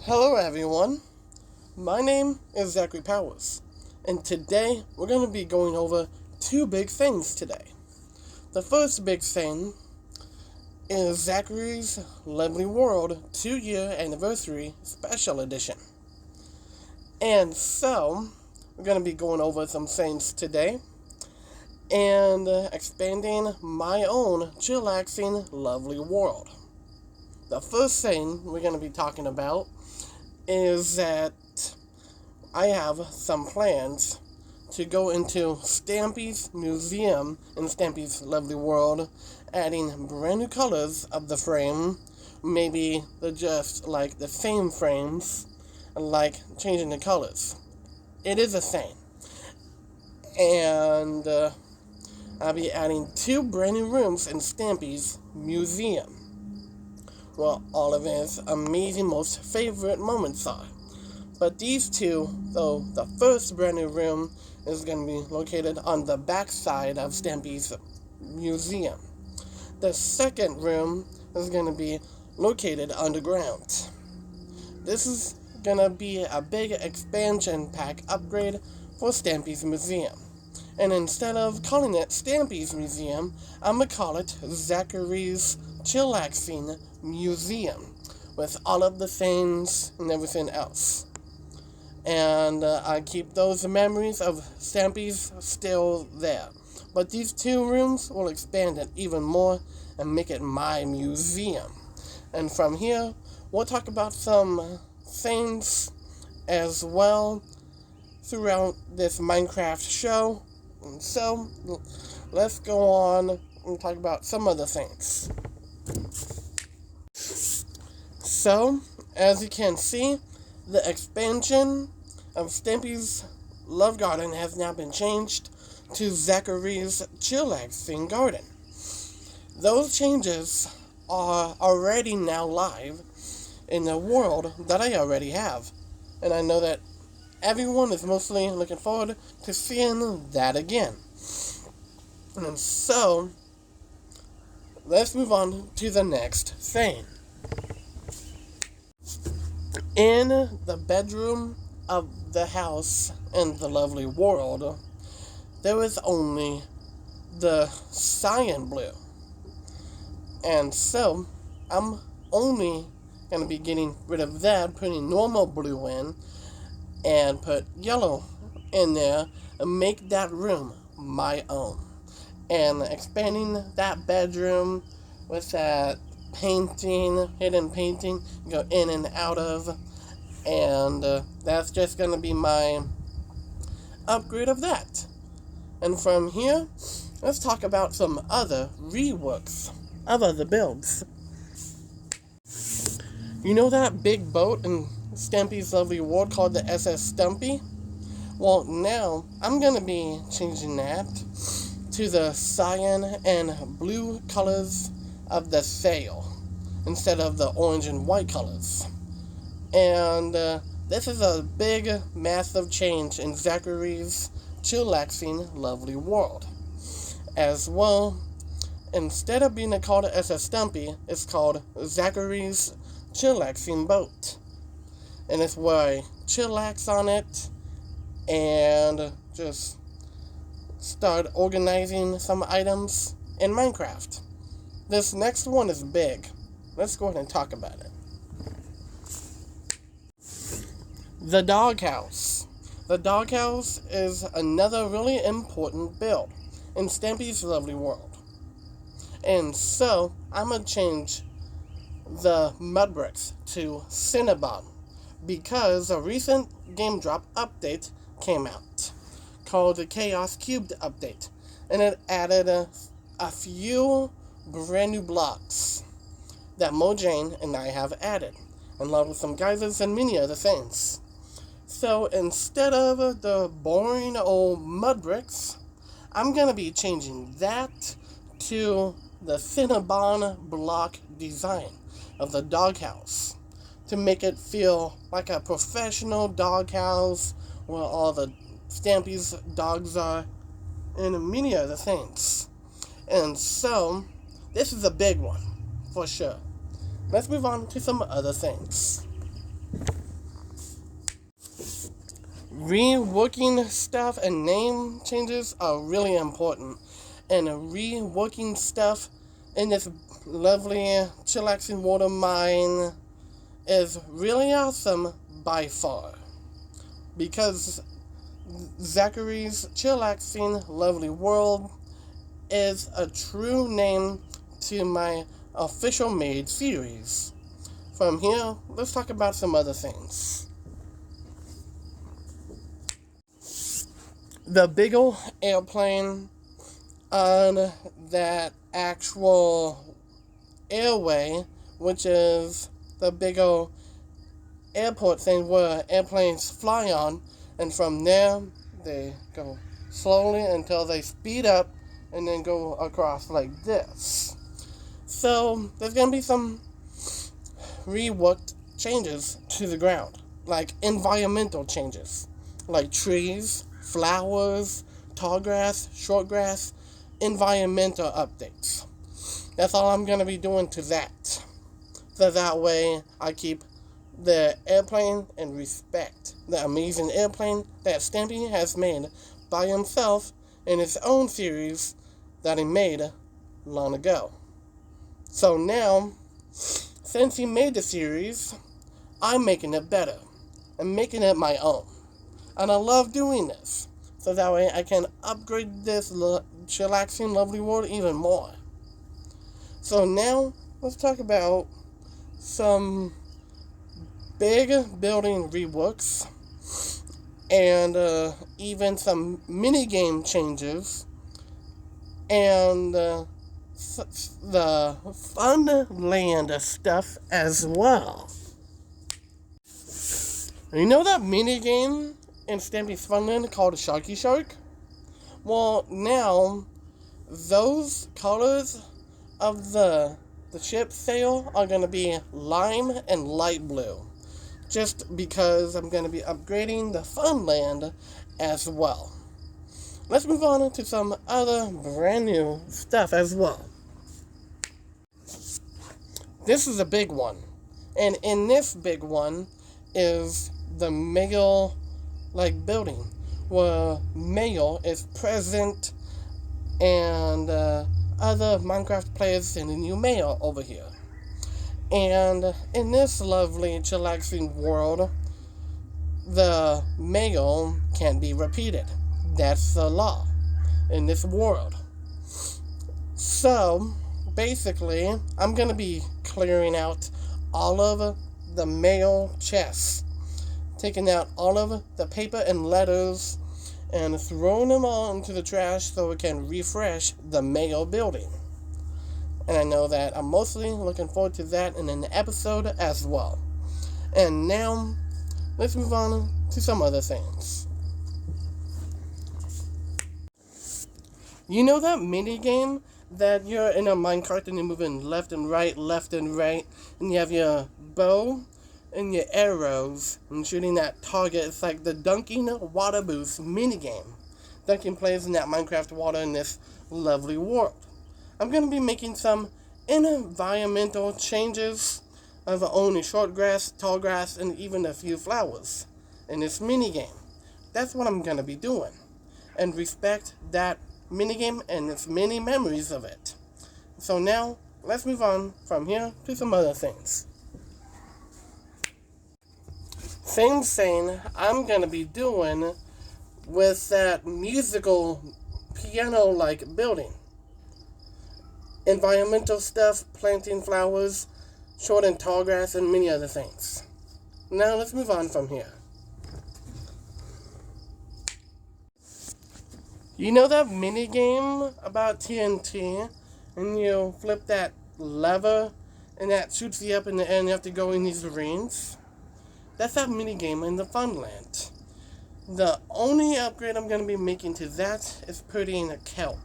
Hello everyone, my name is Zackery Powers, and today we're going to be going over two big things today. The first big thing is Zackery's Lovely World 2-year anniversary special edition. And so, we're going to be going over some things today and expanding my own chillaxing Lovely World. The first thing we're going to be talking about is that I have some plans to go into Stampy's museum in Stampy's Lovely World, adding brand new colors of the frame. Maybe they're just like the same frames, like changing the colors. It is the same. And I'll be adding 2 brand new rooms in Stampy's museum. Well, all of his amazing, most favorite moments are. But these two, though, the first brand new room is going to be located on the back side of Stampy's museum. The second room is going to be located underground. This is going to be a big expansion pack upgrade for Stampy's museum. And instead of calling it Stampy's museum, I'm going to call it Zackery's Chillaxing Museum, with all of the things and everything else. And I keep those memories of Stampy's still there. But these 2 rooms will expand it even more and make it my museum. And from here, we'll talk about some things as well throughout this Minecraft show. And so, let's go on and talk about some other things. So, as you can see, the expansion of Stampy's Love Garden has now been changed to Zackery's Chillaxing Garden. Those changes are already now live in the world that I already have. And I know that everyone is mostly looking forward to seeing that again. And so, let's move on to the next thing. In the bedroom of the house in the Lovely World, there is only the cyan blue. And so, I'm only going to be getting rid of that, putting normal blue in, and put yellow in there, and make that room my own. And expanding that bedroom with that painting, hidden painting, go in and out of, and that's just going to be my upgrade of that. And from here, let's talk about some other reworks of other builds. You know that big boat in Stampy's Lovely World called the SS Stumpy? Well, now I'm going to be changing that to the cyan and blue colors of the sail instead of the orange and white colors. And this is a big, massive change in Zackery's Chillaxing Lovely World. As well, instead of being called SS Stumpy, it's called Zackery's Chillaxing Boat. And it's where I chillax on it and just start organizing some items in Minecraft. This next one is big. Let's go ahead and talk about it. The doghouse. The doghouse is another really important build in Stampy's Lovely World. And so, I'm going to change the mud bricks to Cinnabon because a recent Game Drop update came out called the Chaos Cubed update, and it added a few brand new blocks that Mojang and I have added, along with some geysers and many other things. So instead of the boring old mud bricks, I'm going to be changing that to the Cinnabon block design of the doghouse to make it feel like a professional doghouse where all the Stampy's dogs are and many other things. And so, this is a big one, for sure. Let's move on to some other things. Reworking stuff and name changes are really important. And reworking stuff in this lovely, chillaxing water mine is really awesome by far. Because Zackery's chillaxing lovely world is a true name to my official made series. From here, let's talk about some other things. The big ol' airplane on that actual airway, which is the big ol' airport thing where airplanes fly on, and from there they go slowly until they speed up and then go across like this. So there's gonna be some reworked changes to the ground, like environmental changes, like trees, flowers, tall grass, short grass, environmental updates. That's all I'm gonna be doing to that. So that way I keep the airplane and respect the amazing airplane that Stampy has made by himself in his own series that he made long ago. So now, since he made the series, I'm making it better and making it my own. And I love doing this, so that way I can upgrade this chillaxing lovely world even more. So now, let's talk about some big building reworks and even some minigame changes and the Funland stuff as well. You know that minigame in Stampy's Funland called Sharky Shark? Well, now those colors of the ship sail are going to be lime and light blue. Just because I'm going to be upgrading the Funland as well. Let's move on to some other brand new stuff as well. This is a big one. And in this big one is the mail building where mail is present and other Minecraft players sending you mail over here. And in this lovely chillaxing world, the mail can't be repeated. That's the law in this world. So basically, I'm going to be clearing out all of the mail chests, taking out all of the paper and letters and throwing them all into the trash so it can refresh the mail building. And I know that I'm mostly looking forward to that in an episode as well. And now, let's move on to some other things. You know that mini game that you're in a minecart and you're moving left and right, and you have your bow and your arrows and shooting that target? It's like the dunking water boost mini game. Dunking players in that Minecraft water in this lovely world. I'm going to be making some environmental changes of only short grass, tall grass, and even a few flowers in this minigame. That's what I'm going to be doing. And respect that minigame and its many memories of it. So now, let's move on from here to some other things. Same thing I'm going to be doing with that musical piano-like building. Environmental stuff, planting flowers, short and tall grass, and many other things. Now let's move on from here. You know that mini game about TNT, and you flip that lever, and that shoots you up in the air, and you have to go in these rings? That's that mini game in the Funland. The only upgrade I'm going to be making to that is putting kelp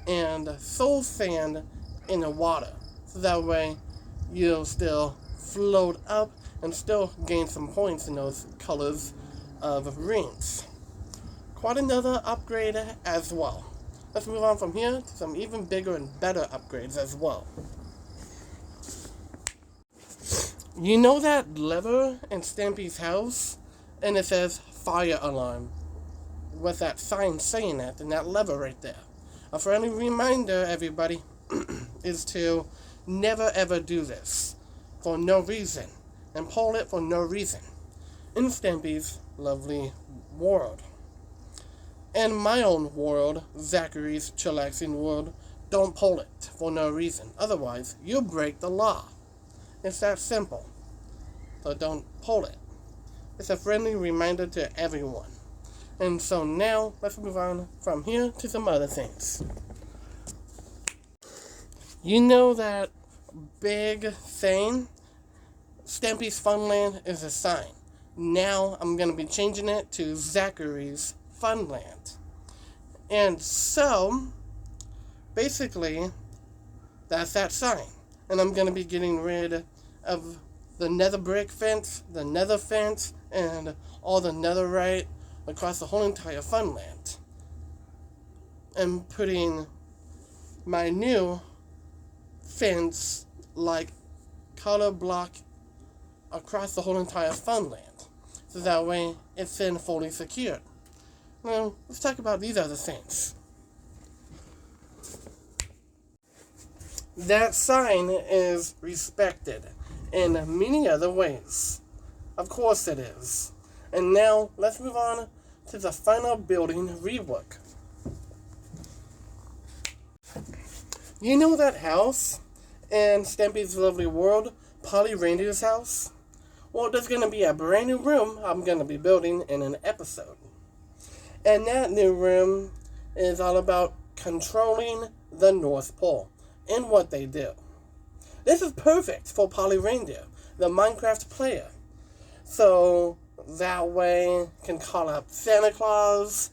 and soul sand in the water, so that way you'll still float up and still gain some points in those colors of rings. Quite another upgrade as well. Let's move on from here to some even bigger and better upgrades as well. You know that lever in Stampy's house, and it says fire alarm with that sign saying that and that lever right there. A friendly reminder, everybody, is to never ever do this for no reason and pull it for no reason in Stampy's lovely world. In my own world, Zackery's chillaxing world, don't pull it for no reason. Otherwise, you break the law. It's that simple. So don't pull it. It's a friendly reminder to everyone. And so now, let's move on from here to some other things. You know that big saying, Stampy's Funland is a sign. Now I'm going to be changing it to Zackery's Funland. And so, basically, that's that sign. And I'm going to be getting rid of the nether brick fence, the nether fence, and all the netherite across the whole entire Funland. And putting my new fence, like, color block across the whole entire Funland. So that way, it's then fully secured. Now, let's talk about these other things. That sign is respected in many other ways. Of course it is. And now, let's move on to the final building rework. You know that house in Stampy's Lovely World, Polly Reindeer's house? Well, there's going to be a brand new room I'm going to be building in an episode. And that new room is all about controlling the North Pole and what they do. This is perfect for Polly Reindeer, the Minecraft player. So that way can call up Santa Claus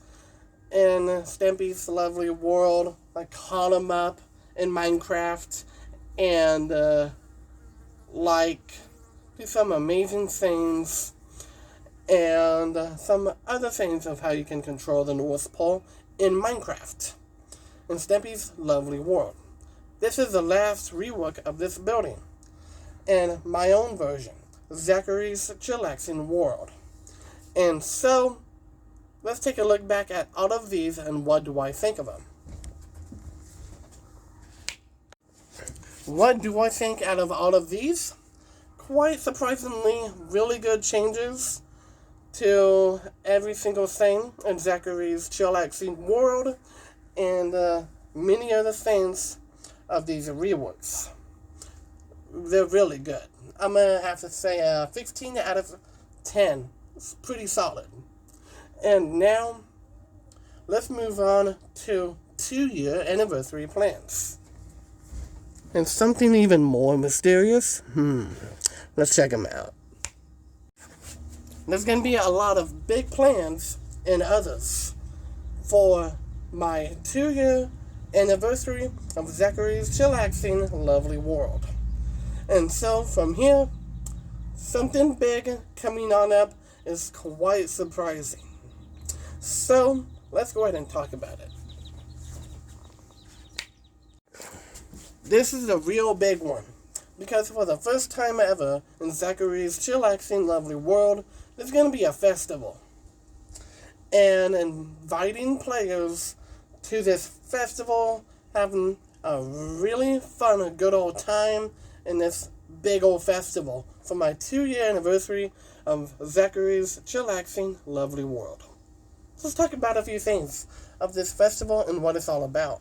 in Stampy's Lovely World, like call him up in Minecraft and do some amazing things and some other things of how you can control the North Pole in Minecraft, in Stampy's Lovely World. This is the last rework of this building, and my own version, Zackery's Chillaxing World. And so, let's take a look back at all of these and what do I think of them. What do I think out of all of these? Quite surprisingly, really good changes to every single thing in Zackery's Chillaxing World and many other things of these reworks. They're really good. I'm going to have to say 15 out of 10. It's pretty solid. And now, let's move on to 2-year anniversary plans. And something even more mysterious? Let's check them out. There's going to be a lot of big plans and others for my 2-year anniversary of Zackery's Chillaxing Lovely World. And so from here, something big coming on up is quite surprising. So let's go ahead and talk about it. This is a real big one, because for the first time ever in Zackery's Chillaxing Lovely World, there's going to be a festival. And inviting players to this festival, having a really fun, good old time in this big old festival for my 2-year anniversary of Zackery's Chillaxing Lovely World. So let's talk about a few things of this festival and what it's all about.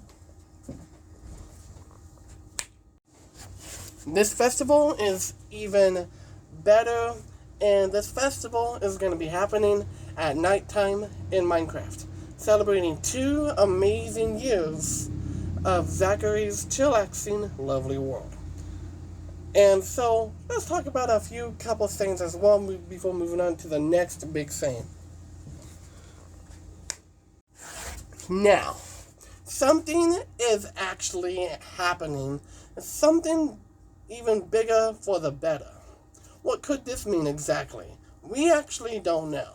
This festival is even better, and this festival is going to be happening at nighttime in Minecraft, celebrating 2 amazing years of Zackery's Chillaxing Lovely World. And so, let's talk about a couple things as well before moving on to the next big thing. Now, something is actually happening, something even bigger for the better. What could this mean exactly? We actually don't know.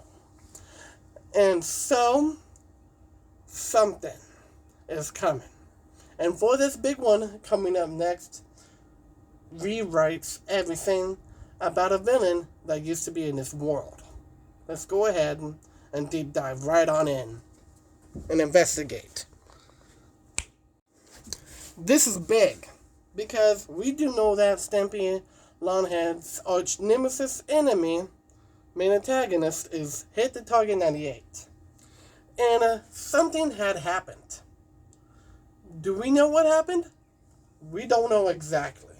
And so, something is coming. And for this big one coming up next, rewrites everything about a villain that used to be in this world. Let's go ahead and deep dive right on in and investigate. This is big because we do know that Stampy Longhead's arch nemesis enemy, main antagonist, is Hit the Target 98. And something had happened. Do we know what happened? We don't know exactly.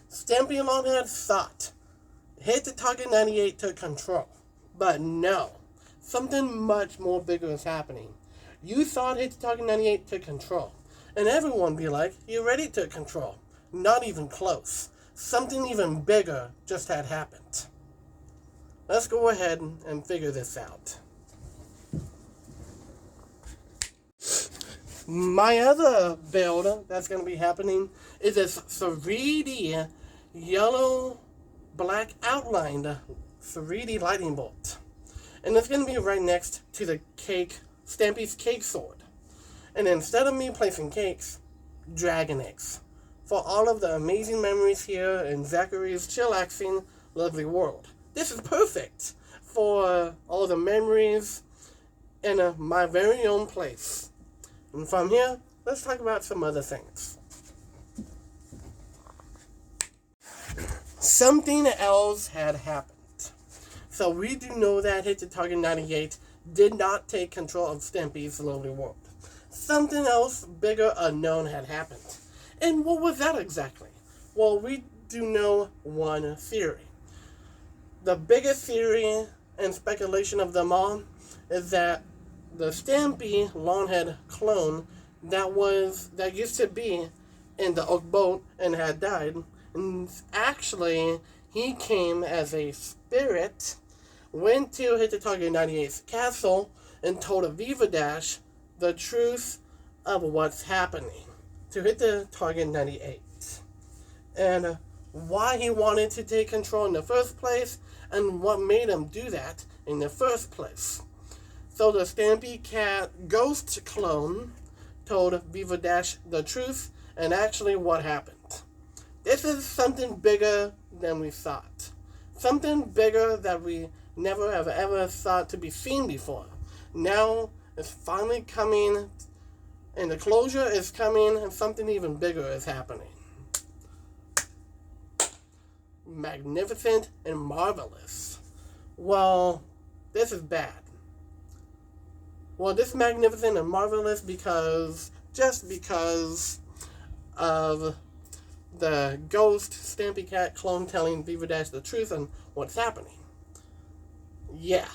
Stampy Longhead thought Hit the Target 98 took control. But no. Something much more bigger is happening. You thought Hit the Target 98 took control. And everyone be like, you already took control. Not even close. Something even bigger just had happened. Let's go ahead and figure this out. My other build that's going to be happening is this 3D yellow-black outlined 3D lightning bolt. And it's going to be right next to the Stampy's cake sword. And instead of me placing cakes, dragon eggs. For all of the amazing memories here in Zackery's chillaxing, lovely world. This is perfect for all the memories in my very own place. And from here, let's talk about some other things. Something else had happened. So we do know that Hit the Target 98 did not take control of Stampy's lovely world. Something else bigger unknown had happened. And what was that exactly? Well, we do know one theory. The biggest theory and speculation of them all is that the Stampy Longhead clone that used to be in the oak boat and had died, and actually he came as a spirit, went to Hit the Target 98's castle, and told Viva Dash the truth of what's happening to Hit the Target 98. And why he wanted to take control in the first place, and what made him do that in the first place. So the Stampy Cat ghost clone told Viva Dash the truth and actually what happened. This is something bigger than we thought. Something bigger that we never have ever thought to be seen before. Now it's finally coming, and the closure is coming, and something even bigger is happening. Magnificent and marvelous. Well, this is bad. Well, this is magnificent and marvelous because of the ghost Stampy Cat clone telling Beaver Dash the truth and what's happening. Yeah.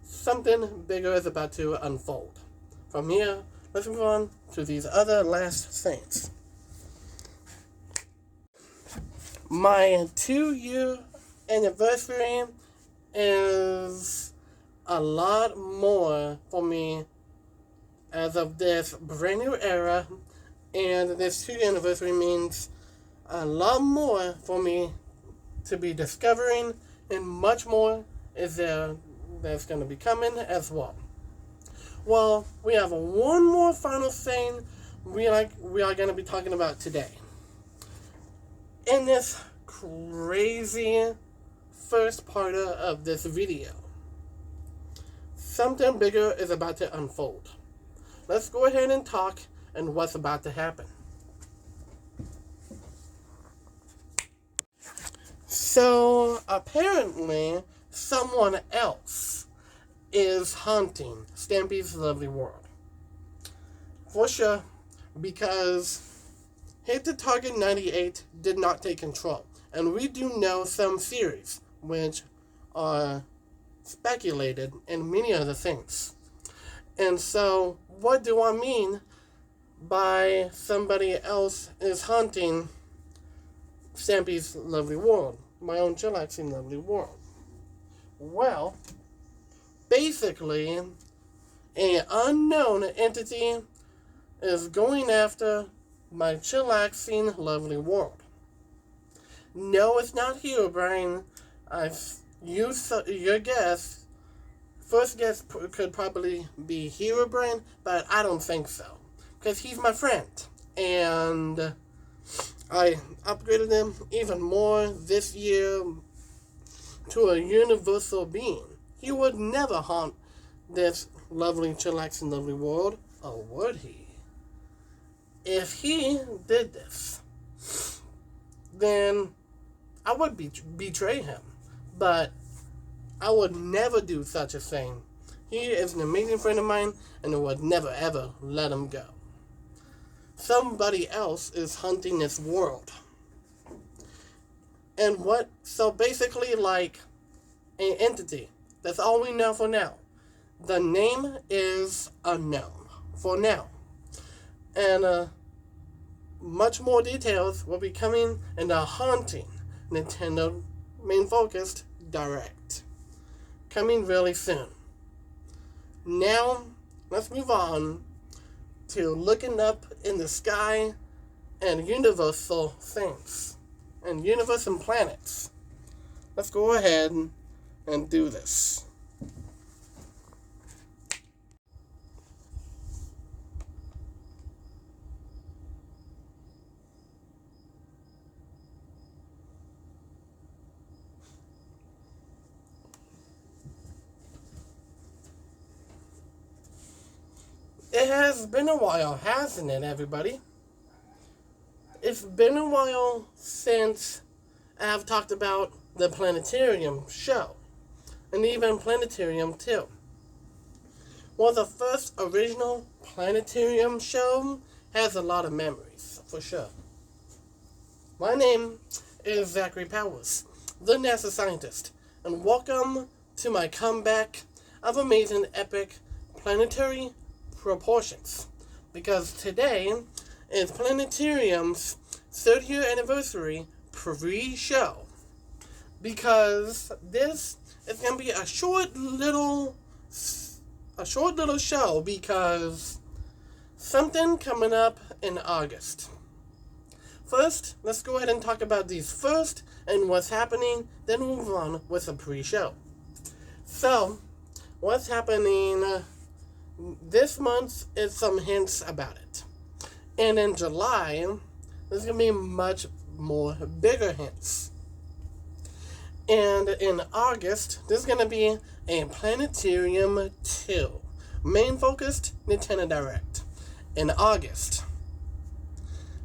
Something bigger is about to unfold. From here, let's move on to these other last things. My 2-year anniversary is a lot more for me as of this brand new era, and this 2-year anniversary means a lot more for me to be discovering, and much more is there that's going to be coming as well. Well, we have one more final thing we are going to be talking about today. In this crazy first part of this video, something bigger is about to unfold. Let's go ahead and talk and what's about to happen. So, apparently, someone else is haunting Stampy's lovely world. For sure, because Hit the Target 98 did not take control. And we do know some theories, which are speculated and many other things. And so, what do I mean by somebody else is haunting Stampy's lovely world? My own chillaxing lovely world. Well, basically, an unknown entity is going after my chillaxing lovely world. No, it's not Hero Brain. I've used your guess. First guess could probably be Hero Brain, but I don't think so. Because he's my friend. And I upgraded him even more this year to a universal being. He would never haunt this lovely, chillaxing, lovely world, or would he? If he did this, then I would betray him. But I would never do such a thing. He is an amazing friend of mine, and I would never ever let him go. Somebody else is hunting this world. And so basically like an entity. That's all we know for now. The name is unknown for now. And much more details will be coming in the Haunting Nintendo Main Focused Direct. Coming really soon. Now, let's move on to looking up in the sky and universal things. And universe and planets. Let's go ahead and do this. It has been a while, hasn't it, everybody? It's been a while since I've talked about the Planeterium show, and even Planeterium 2. Well, the first original Planeterium show has a lot of memories, for sure. My name is Zackery Powers, the NASA scientist, and welcome to my comeback of amazing, epic, planetary proportions. Because today is Planeterium's 30-year anniversary pre-show. Because this is going to be a short little show, because something coming up in August. First, let's go ahead and talk about these first and what's happening, then we'll move on with the pre-show. So, what's happening this month is some hints about it. And in July, there's going to be much more bigger hints. And in August, there's going to be a Planeterium 2 main focused Nintendo Direct in August.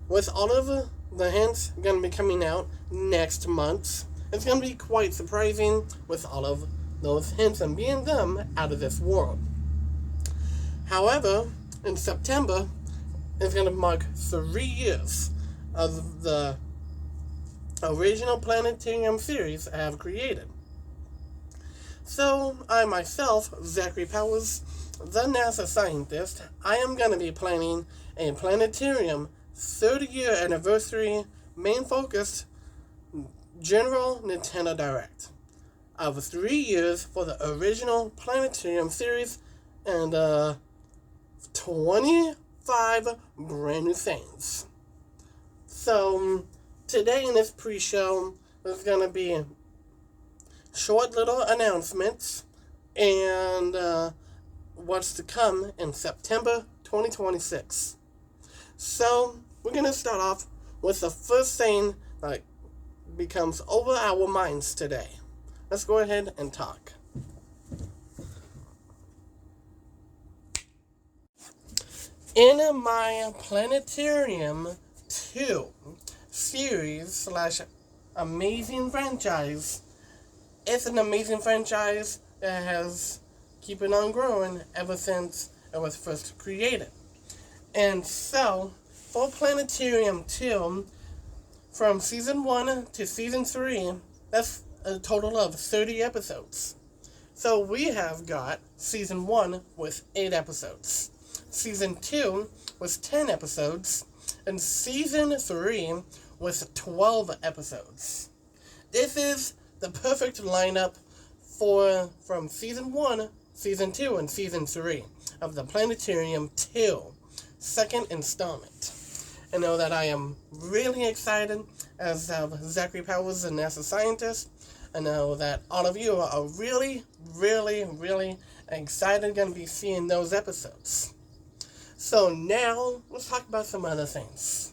With all of the hints going to be coming out next month, it's going to be quite surprising with all of those hints and being them out of this world. However, in September, it's going to mark 3 years of the original Planeterium series I have created. So, I myself, Zackery Powers, the NASA scientist, I am going to be planning a Planeterium 30-year anniversary main focused general Nintendo Direct of 3 years for the original Planeterium series and 25 brand new things. So, today in this pre-show, there's going to be short little announcements and what's to come in September 2026. So, we're going to start off with the first thing that becomes over our minds today. Let's go ahead and talk. In my Planeterium 2 series / amazing franchise, it's an amazing franchise that has keeping on growing ever since it was first created. And so, for Planeterium 2, from Season 1 to Season 3, that's a total of 30 episodes. So we have got Season 1 with 8 episodes. Season 2 was 10 episodes, and Season 3 was 12 episodes. This is the perfect lineup from Season 1, Season 2, and Season 3 of the Planeterium 2, second installment. I know that I am really excited as Zackery Powers, the NASA scientist. I know that all of you are really, really, really excited going to be seeing those episodes. So now, let's talk about some other things.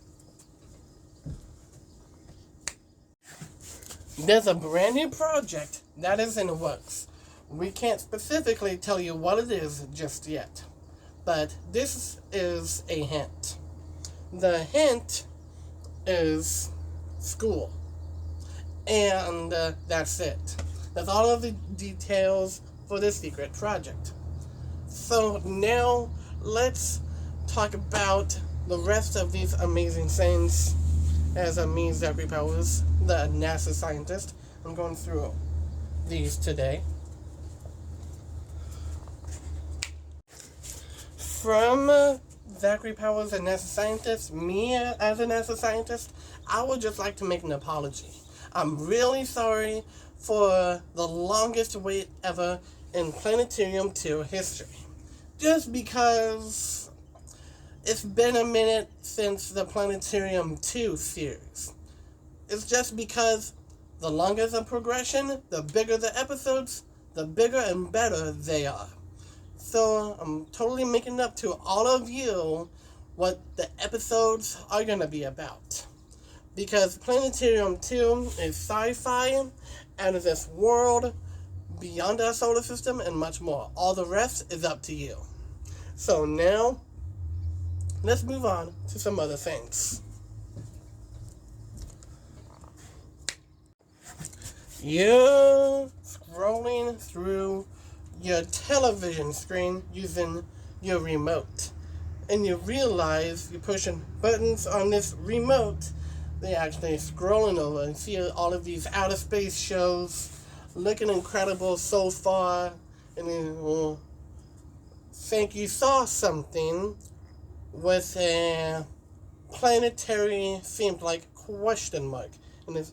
There's a brand new project that is in the works, We can't specifically tell you what it is just yet, but this is a hint. The hint is school. And that's it. That's all of the details for this secret project. So now let's talk about the rest of these amazing things. As me, Zackery Powers, the NASA scientist, I'm going through these today. From Zackery Powers, a NASA scientist, me as a NASA scientist, I would just like to make an apology. I'm really sorry for the longest wait ever in Planeterium 2 history. Just because it's been a minute since the Planeterium 2 series. It's just because the longer the progression, the bigger the episodes, the bigger and better they are. So I'm totally making up to all of you what the episodes are going to be about. Because Planeterium 2 is sci-fi and is this world beyond our solar system and much more. All the rest is up to you. So now, let's move on to some other things. You're scrolling through your television screen using your remote, and you realize you're pushing buttons on this remote. They're actually scrolling over and see all of these outer space shows looking incredible so far, and then think you saw something with a planetary themed like question mark, and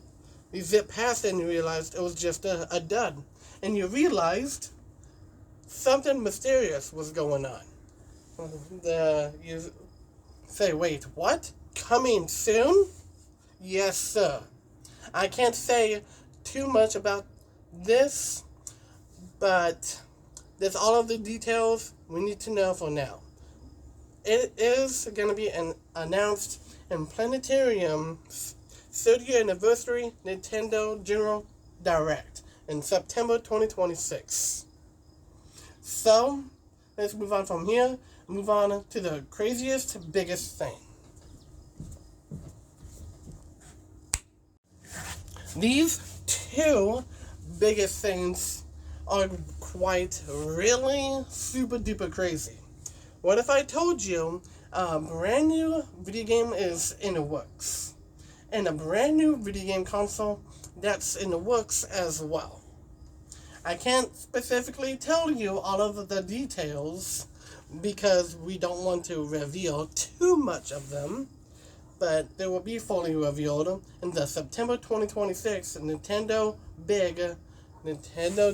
you zip past it and you realized it was just a dud, and you realized something mysterious was going on. You say, wait, what? Coming soon? Yes, sir. I can't say too much about this, but that's all of the details we need to know for now. It is going to be announced in Planeterium's 30th anniversary Nintendo General Direct in September 2026. So, let's move on from here, move on to the craziest, biggest thing. These two biggest things are quite really super duper crazy. What if I told you a brand new video game is in the works, and a brand new video game console that's in the works as well? I can't specifically tell you all of the details because we don't want to reveal too much of them, but they will be fully revealed in the September 2026 Nintendo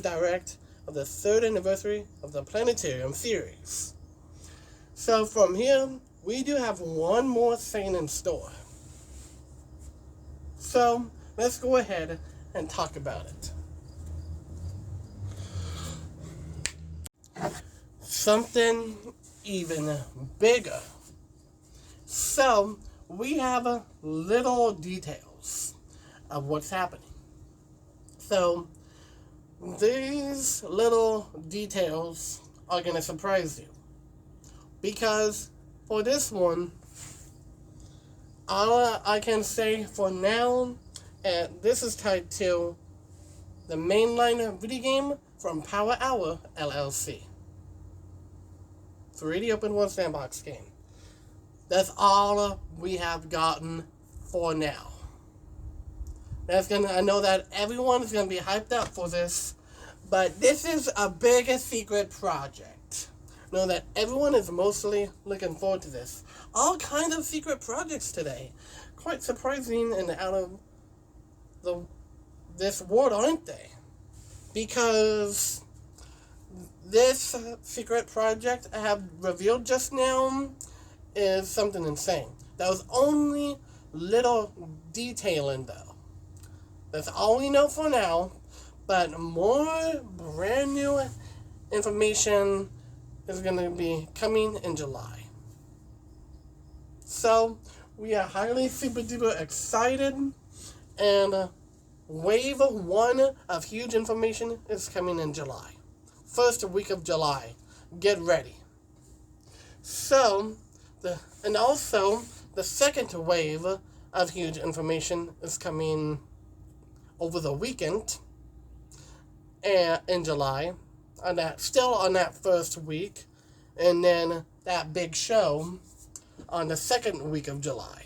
Direct of the 3rd anniversary of the Planeterium series. So from here, we do have one more thing in store. So let's go ahead and talk about it. Something even bigger. So we have little details of what's happening. So these little details are going to surprise you. Because for this one, all I can say for now, this is tied to the mainline video game from Power Hour LLC. 3D open world sandbox game. That's all we have gotten for now. I know that everyone is gonna be hyped up for this, but this is a big secret project. Know that everyone is mostly looking forward to this. All kinds of secret projects today. Quite surprising and out of this world, aren't they? Because this secret project I have revealed just now is something insane. That was only little detailing though. That's all we know for now, but more brand new information is going to be coming in July. So we are highly super duper excited, and wave 1 of huge information is coming in July. first week of July. Get ready. So, also the second wave of huge information is coming over the weekend in July, still on that first week, and then that big show on the second week of July.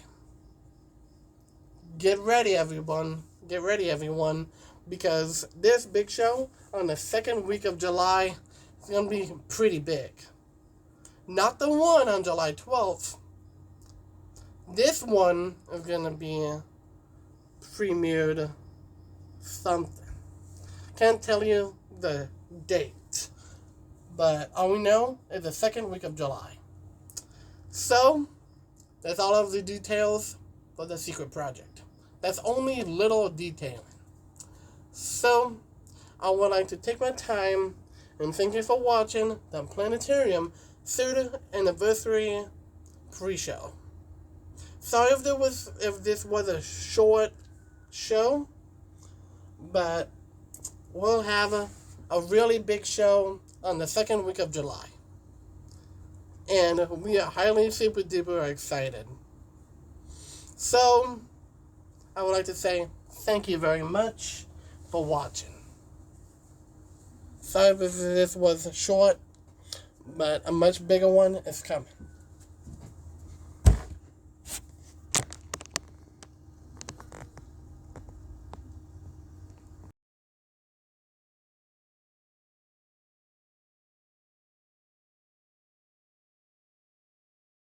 Get ready, everyone. Get ready, everyone, because this big show on the second week of July is going to be pretty big. Not the one on July 12th. This one is going to be premiered something. Can't tell you the date, but all we know is the second week of July. So, that's all of the details for the secret project. That's only little detailing. So, I would like to take my time and thank you for watching the Planeterium 3rd anniversary pre-show. Sorry if this was a short show, but we'll have a really big show on the second week of July. And we are highly super duper excited. So, I would like to say thank you very much for watching. Sorry if this was short, but a much bigger one is coming.